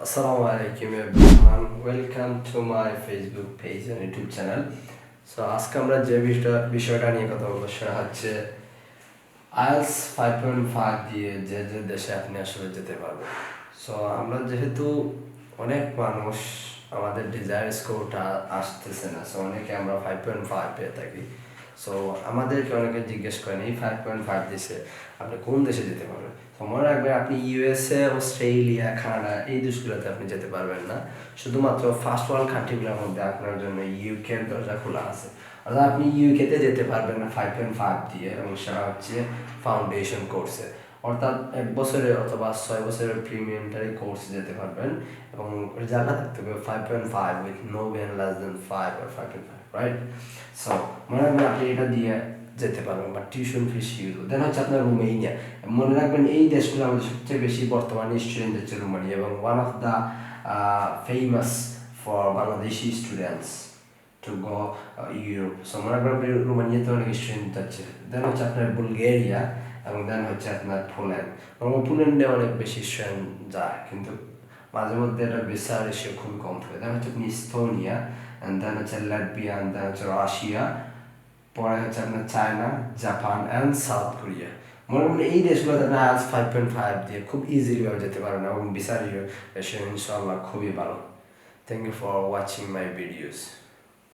Assalamu alaikum everyone. Welcome to my Facebook page and YouTube channel. So আজকে আমরা যে বিষয়টা নিয়ে কথা বলবো সেটা হচ্ছে IELTS 5.5 দিয়ে যে দেশে আপনি আসলে যেতে পারবেন। সো আমরা যেহেতু অনেক মানুষ আমাদের ডিজায়ার স্কোরটা আসতেছে না, সো অনেকে আমরা 5.5 পেয়ে থাকি। সো আমাদেরকে অনেকে জিজ্ঞেস করেন এই 5.5 দিছে আপনি কোন দেশে যেতে পারবেন। তো মনে রাখবেন আপনি ইউএসএ, অস্ট্রেলিয়া, কানাডা এই দেশগুলোতে আপনি যেতে পারবেন না। শুধুমাত্র ফার্স্ট ওয়ার্ল্ড কান্ট্রিগুলোর মধ্যে আপনার জন্য ইউকের দরজা খোলা আছে। অর্থাৎ আপনি ইউকেতে যেতে পারবেন না 5.5 দিয়ে, এবং সেটা হচ্ছে ফাউন্ডেশন কোর্সে, অর্থাৎ 1 বছরের অথবা 6 বছরের প্রিমিয়ামটারি কোর্সে যেতে পারবেন, এবং জানা থাকতে হবে 5.5 with no been less than 5 or 5.5, right? So মনে রাখবেন আপনি এটা দিয়ে যেতে পারবেন, বা টিউশন ফি শিওর। দেন হচ্ছে আপনার রোমানিয়া। মনে রাখবেন এই দেশগুলো আমাদের সবচেয়ে বেশি বর্তমানে স্টুডেন্ট হচ্ছে রোমানিয়া, এবং one of the famous for Bangladeshi students to go Europe. So মনে রাখবেন আপনি রোমানিয়াতে অনেক স্টুডেন্ট যাচ্ছে। দেন হচ্ছে আপনার বুলগেরিয়া, এবং দেন হচ্ছে আপনার পোল্যান্ড। এবং পোল্যান্ডে অনেক বেশি স্টুডেন্ট যায়, কিন্তু মাঝে মধ্যে এটা ভিসা রেশিও খুবই কম থাকে। দেন হচ্ছে আপনি ইস্তোনিয়া, অ্যান্ড দেন হচ্ছে লাটভিয়া, অ্যান্ড দেন হচ্ছে রাশিয়া, পরে হচ্ছে আপনার China, Japan and south Korea. মনে করেন এই দেশগুলোতে আপনি IELTS 5.5 দিয়ে খুব ইজিলি ভাবে যেতে পারেন, এবং ভিসা রেশিও ইনশাআল্লাহ খুবই ভালো। Thank you for watching my videos.